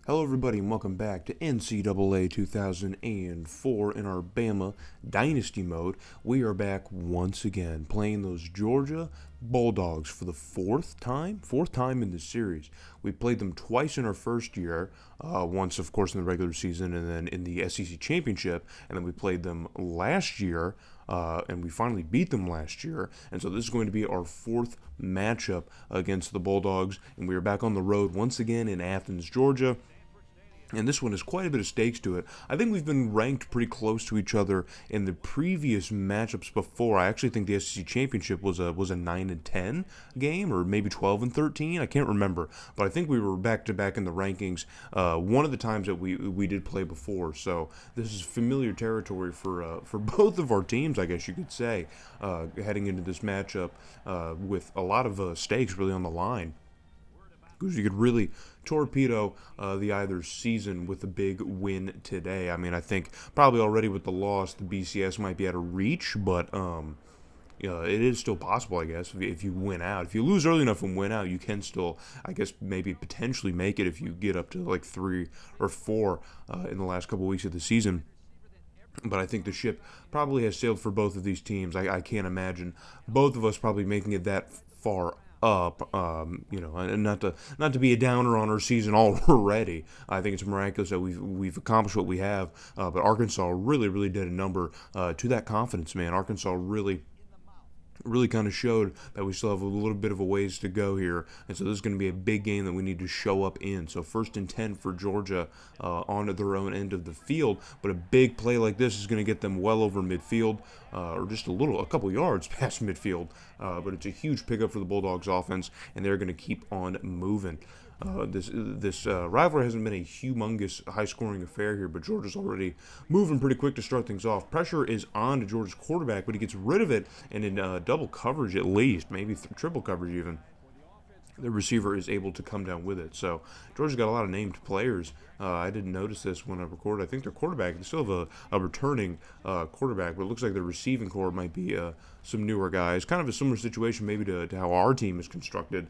Hello, everybody, and welcome back to NCAA 2004 in our Bama Dynasty mode. We are back once again playing those Georgia Bulldogs for the fourth time in this series. We played them twice in our first year, once, of course, in the regular season and then in the SEC Championship, and then we played them last year. And we finally beat them last year. And so this is going to be our fourth matchup against the Bulldogs. And we are back on the road once again in Athens, Georgia. And this one has quite a bit of stakes to it. I think we've been ranked pretty close to each other in the previous matchups before. I actually think the SEC Championship was a 9-10 game, or maybe 12-13. I can't remember, but I think we were back to back in the rankings one of the times that we did play before. So this is familiar territory for both of our teams, I guess you could say, heading into this matchup with a lot of stakes really on the line. Because you could really torpedo the either season with a big win today. I mean, I think probably already with the loss, the BCS might be out of reach, but it is still possible, I guess, if you win out. If you lose early enough and win out, you can still, I guess, maybe potentially make it if you get up to like 3 or 4 in the last couple weeks of the season. But I think the ship probably has sailed for both of these teams. I can't imagine both of us probably making it that far up, and not to be a downer on our season already. I think it's miraculous that we've accomplished what we have. But Arkansas really did a number to that confidence, man. Arkansas really kind of showed that we still have a little bit of a ways to go here, and so this is going to be a big game that we need to show up in. So 1st and 10 for Georgia on their own end of the field, but a big play like this is going to get them well over midfield, or just a couple yards past midfield, but it's a huge pickup for the Bulldogs offense, and they're going to keep on moving. This rivalry hasn't been a humongous high-scoring affair here, but Georgia's already moving pretty quick to start things off. Pressure is on to Georgia's quarterback, but he gets rid of it, and in double coverage at least, maybe triple coverage even, the receiver is able to come down with it. So Georgia's got a lot of named players. I didn't notice this when I recorded. I think their quarterback, they still have a returning quarterback, but it looks like their receiving core might be some newer guys. Kind of a similar situation maybe to how our team is constructed,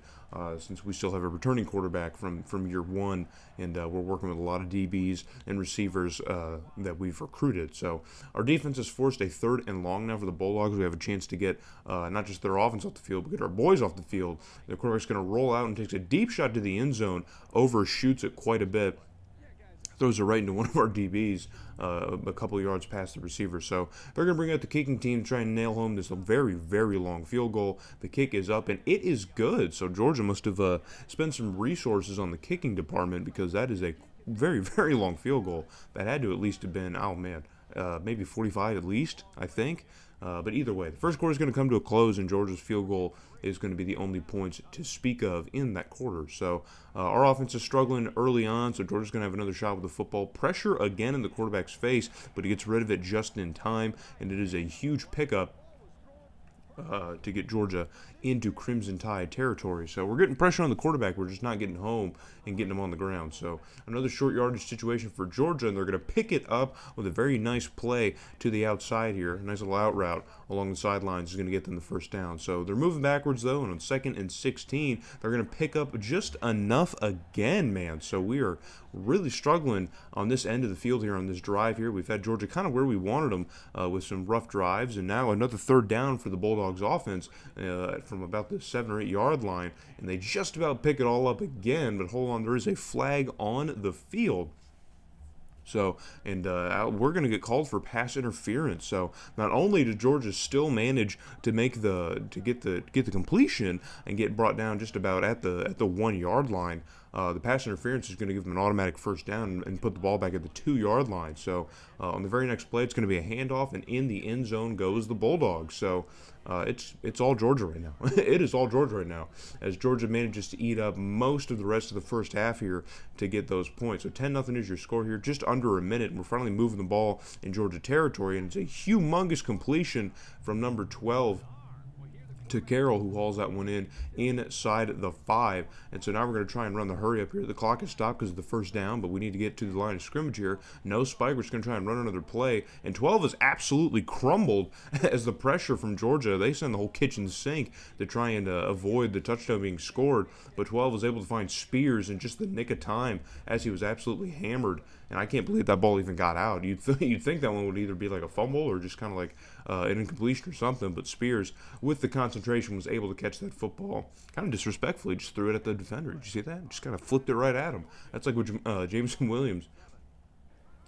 since we still have a returning quarterback from year one, and we're working with a lot of DBs and receivers that we've recruited. So our defense has forced a 3rd and long now for the Bulldogs. We have a chance to get not just their offense off the field, but get our boys off the field. The quarterback's going to roll out and takes a deep shot to the end zone, overshoots it quite a bit, throws it right into one of our DBs, a couple of yards past the receiver. So they're going to bring out the kicking team to try and nail home this very long field goal. The kick is up, and it is good. So Georgia must have spent some resources on the kicking department, because that is a very long field goal. That had to at least have been, maybe 45 at least, I think. But either way, the first quarter is going to come to a close, and Georgia's field goal is going to be the only points to speak of in that quarter. So our offense is struggling early on, so Georgia's going to have another shot with the football. Pressure again in the quarterback's face, but he gets rid of it just in time, and it is a huge pickup to get Georgia into Crimson Tide territory. So we're getting pressure on the quarterback. We're just not getting home and getting him on the ground. So another short yardage situation for Georgia, and they're going to pick it up with a very nice play to the outside here. A nice little out route along the sidelines is going to get them the first down. So they're moving backwards, though, and on 2nd and 16, they're going to pick up just enough again, man. So we are really struggling on this end of the field here on this drive here. We've had Georgia kind of where we wanted them with some rough drives, and now another 3rd down for the Bulldogs offense from about the 7 or 8 yard line, and they just about pick it all up again. But hold on, there is a flag on the field. So, and we're going to get called for pass interference. So, not only did Georgia still manage to get the completion and get brought down just about at the 1 yard line, the pass interference is going to give them an automatic first down and put the ball back at the 2 yard line. So, on the very next play, it's going to be a handoff, and in the end zone goes the Bulldogs. So, it's all Georgia right now. It is all Georgia right now, as Georgia manages to eat up most of the rest of the first half here to get those points. So 10-0 is your score here, just under a minute, and we're finally moving the ball in Georgia territory, and it's a humongous completion from number 12 to Carroll, who hauls that one in inside the 5. And so now we're going to try and run the hurry up here. The clock is stopped because of the first down, but we need to get to the line of scrimmage here. No spike. We're just going to try and run another play. And 12 is absolutely crumbled as the pressure from Georgia. They send the whole kitchen sink to try and avoid the touchdown being scored. But 12 was able to find Spears in just the nick of time as he was absolutely hammered. And I can't believe that ball even got out. You'd think that one would either be like a fumble or just kind of like an incompletion or something. But Spears, with the concentration, was able to catch that football kind of disrespectfully. Just threw it at the defender. Did you see that? Just kind of flipped it right at him. That's like what Jameson Williams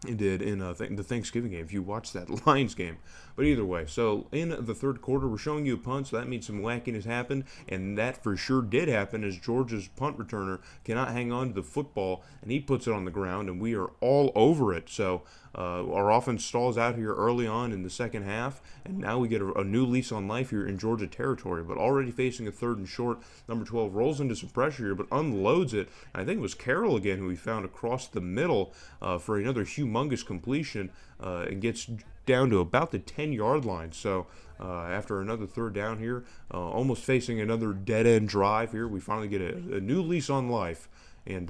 did in the Thanksgiving game, if you watch that Lions game. But either way, so in the third quarter, we're showing you a punt, so that means some wackiness happened, and that for sure did happen as Georgia's punt returner cannot hang on to the football, and he puts it on the ground, and we are all over it. So our offense stalls out here early on in the second half, and now we get a new lease on life here in Georgia territory, but already facing a 3rd and short. Number 12 rolls into some pressure here, but unloads it. And I think it was Carroll again who we found across the middle for another humongous completion and gets down to about the 10-yard line. So after another 3rd down here, almost facing another dead-end drive here, we finally get a new lease on life and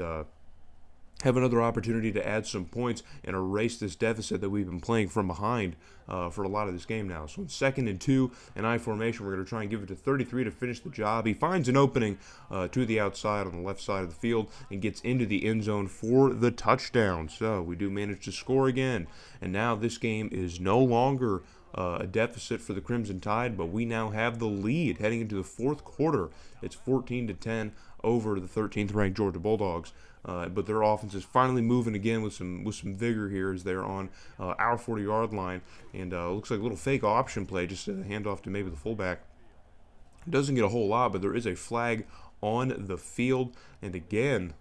have another opportunity to add some points and erase this deficit that we've been playing from behind for a lot of this game now. So in 2nd and 2 and I formation, we're going to try and give it to 33 to finish the job. He finds an opening to the outside on the left side of the field and gets into the end zone for the touchdown. So we do manage to score again. And now this game is no longer a deficit for the Crimson Tide, but we now have the lead heading into the 4th quarter. It's 14-10 over the 13th ranked Georgia Bulldogs. But their offense is finally moving again with some vigor here as they're on our 40-yard line. And looks like a little fake option play, just a handoff to maybe the fullback. Doesn't get a whole lot, but there is a flag on the field. And again,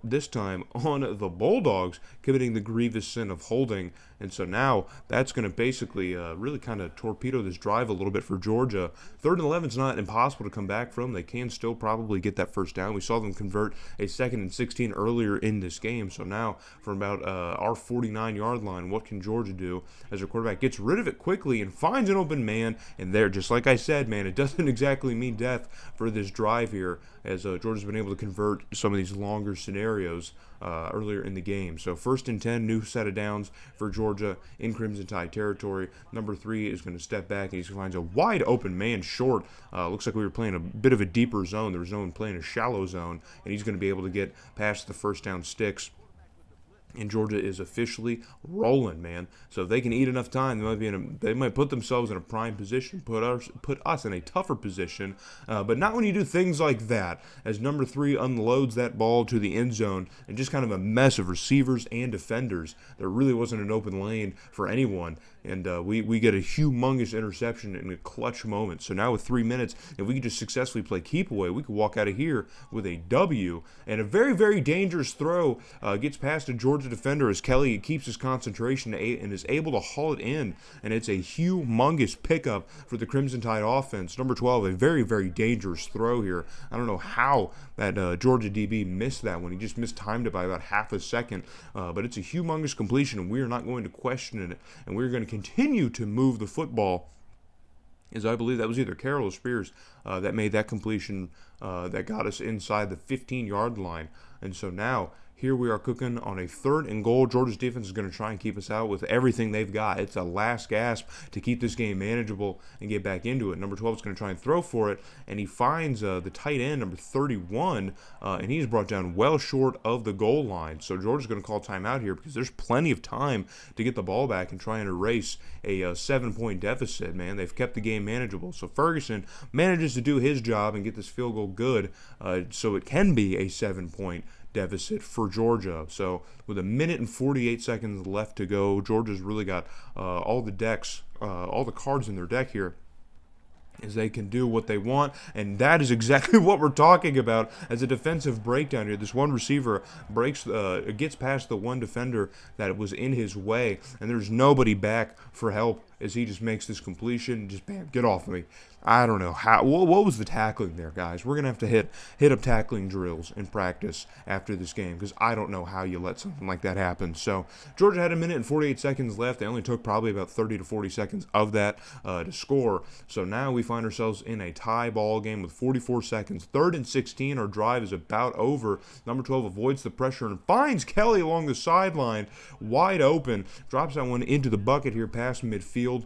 this time on the Bulldogs, committing the grievous sin of holding. And so now that's going to basically really kind of torpedo this drive a little bit for Georgia. 3rd and 11 is not impossible to come back from. They can still probably get that first down. We saw them convert a 2nd and 16 earlier in this game. So now from about our 49-yard line, what can Georgia do as their quarterback gets rid of it quickly and finds an open man? And there, just like I said, man, it doesn't exactly mean death for this drive here as Georgia's been able to convert some of these longer scenarios earlier in the game. So 1st and 10, new set of downs for Georgia in Crimson Tide territory. Number 3 is going to step back, and he finds a wide open man short. Looks like we were playing a bit of a deeper zone. There was no one playing a shallow zone, and he's going to be able to get past the first down sticks. And Georgia is officially rolling, man. So if they can eat enough time, they might put themselves in a prime position, put us in a tougher position. But not when you do things like that. As number 3 unloads that ball to the end zone, and just kind of a mess of receivers and defenders. There really wasn't an open lane for anyone. And we get a humongous interception in a clutch moment. So now with 3 minutes, if we could just successfully play keep away, we could walk out of here with a W. And a very, very dangerous throw gets past a Georgia defender as Kelly keeps his concentration and is able to haul it in. And it's a humongous pickup for the Crimson Tide offense. Number 12, a very, very dangerous throw here. I don't know how that Georgia DB missed that one. He just mistimed it by about half a second. But it's a humongous completion, and we are not going to question it. And we're going to continue to move the football, as I believe that was either Carroll or Spears that made that completion that got us inside the 15-yard line. And so now here we are cooking on a 3rd and goal. Georgia's defense is going to try and keep us out with everything they've got. It's a last gasp to keep this game manageable and get back into it. Number 12 is going to try and throw for it, and he finds the tight end, number 31, and he's brought down well short of the goal line. So Georgia's going to call timeout here because there's plenty of time to get the ball back and try and erase a 7-point deficit, man. They've kept the game manageable. So Ferguson manages to do his job and get this field goal good so it can be a 7-point deficit for Georgia. So with 1 minute and 48 seconds left to go, Georgia's really got all the cards in their deck here, as they can do what they want, and that is exactly what we're talking about as a defensive breakdown here. This one receiver gets past the one defender that was in his way, and there's nobody back for help as he just makes this completion. Just bam, get off of me. I don't know how. What was the tackling there, guys? We're gonna have to hit up tackling drills in practice after this game, because I don't know how you let something like that happen. So Georgia had a minute and 48 seconds left. They only took probably about 30 to 40 seconds of that to score. So now we find ourselves in a tie ball game with 44 seconds. 3rd and 16. Our drive is about over. Number 12 avoids the pressure and finds Kelly along the sideline, wide open. Drops that one into the bucket here past midfield.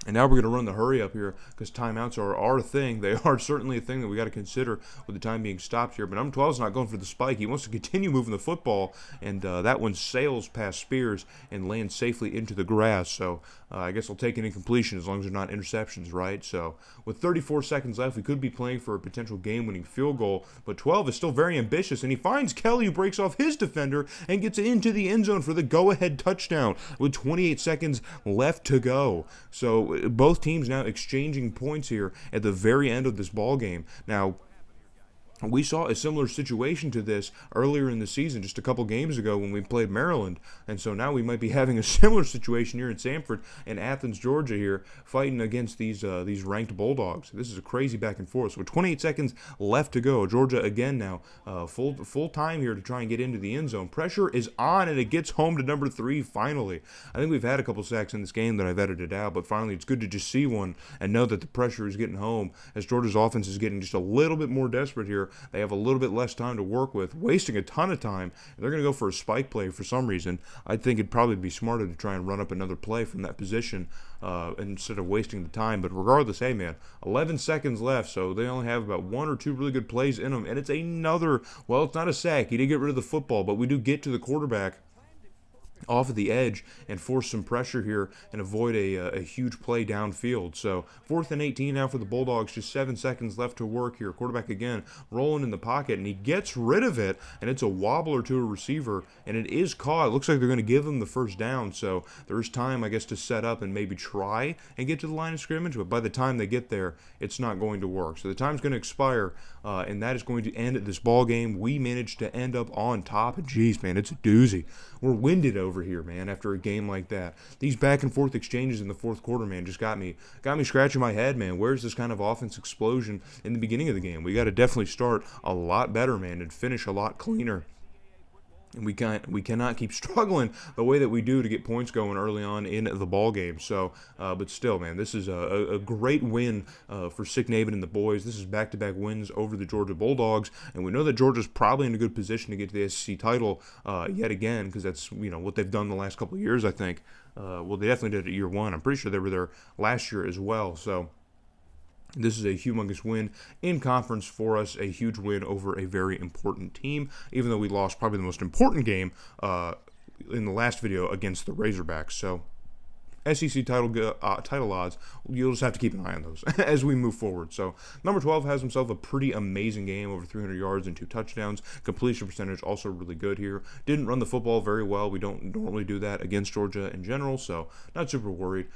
And now we're going to run the hurry up here, because timeouts are a thing. They are certainly a thing that we got to consider with the time being stopped here. But number 12 is not going for the spike. He wants to continue moving the football, and that one sails past Spears and lands safely into the grass. So I guess I'll take an incompletion as long as they're not interceptions, right? So with 34 seconds left, we could be playing for a potential game-winning field goal. But 12 is still very ambitious, and he finds Kelly, who breaks off his defender and gets into the end zone for the go-ahead touchdown with 28 seconds left to go. So both teams now exchanging points here at the very end of this ball game. Now, we saw a similar situation to this earlier in the season, just a couple games ago when we played Maryland. And so now we might be having a similar situation here in Sanford and Athens, Georgia here, fighting against these ranked Bulldogs. This is a crazy back and forth. So with 28 seconds left to go, Georgia again now full time here to try and get into the end zone. Pressure is on, and it gets home to number 3 finally. I think we've had a couple sacks in this game that I've edited out, but finally it's good to just see one and know that the pressure is getting home as Georgia's offense is getting just a little bit more desperate here. They have a little bit less time to work with, wasting a ton of time. They're going to go for a spike play for some reason. I think it'd probably be smarter to try and run up another play from that position instead of wasting the time. But regardless, hey, man, 11 seconds left, so they only have about 1 or 2 really good plays in them. And it's another, well, it's not a sack. He did get rid of the football, but we do get to the quarterback off of the edge and force some pressure here and avoid a huge play downfield. So 4th and 18 now for the Bulldogs, just 7 seconds left to work here. Quarterback again rolling in the pocket, and he gets rid of it, and it's a wobbler to a receiver, and it is caught. It looks like they're going to give him the first down, so there's time, I guess, to set up and maybe try and get to the line of scrimmage, but by the time they get there, it's not going to work. So the time's going to expire, and that is going to end this ball game. We managed to end up on top, and geez, man, it's a doozy. We're winded over here, man, after a game like that. These back and forth exchanges in the fourth quarter, man, just got me scratching my head, man. Where's this kind of offense explosion in the beginning of the game? We got to definitely start a lot better, man, and finish a lot cleaner. And we cannot keep struggling the way that we do to get points going early on in the ball game. So, but still, man, this is a great win for Sick Naban and the boys. This is back-to-back wins over the Georgia Bulldogs, and we know that Georgia's probably in a good position to get to the SEC title yet again, because that's what they've done the last couple of years. I think. Well, they definitely did it year one. I'm pretty sure they were there last year as well. So. This is a humongous win in conference for us, a huge win over a very important team, even though we lost probably the most important game in the last video against the Razorbacks. So SEC title odds, you'll just have to keep an eye on those as we move forward. So number 12 has himself a pretty amazing game, over 300 yards and 2 touchdowns. Completion percentage also really good here. Didn't run the football very well. We don't normally do that against Georgia in general, so not super worried.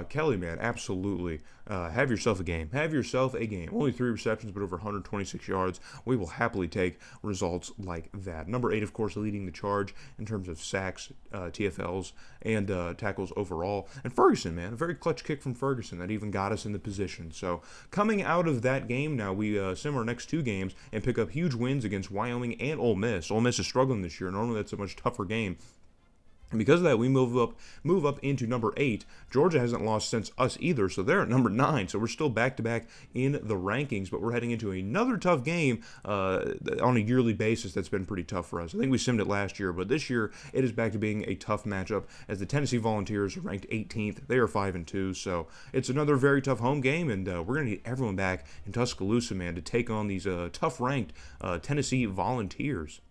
Kelly, man, absolutely. Have yourself a game. Have yourself a game. Only 3 receptions, but over 126 yards. We will happily take results like that. Number 8, of course, leading the charge in terms of sacks, TFLs, and tackles overall. And Ferguson, man, a very clutch kick from Ferguson that even got us in the position. So coming out of that game now, we sim our next 2 games and pick up huge wins against Wyoming and Ole Miss. Ole Miss is struggling this year. Normally that's a much tougher game. And because of that, we move up into number 8. Georgia hasn't lost since us either, so they're at number 9. So we're still back-to-back in the rankings, but we're heading into another tough game on a yearly basis that's been pretty tough for us. I think we simmed it last year, but this year it is back to being a tough matchup as the Tennessee Volunteers are ranked 18th. They are 5-2, so it's another very tough home game, and we're going to need everyone back in Tuscaloosa, man, to take on these tough-ranked Tennessee Volunteers.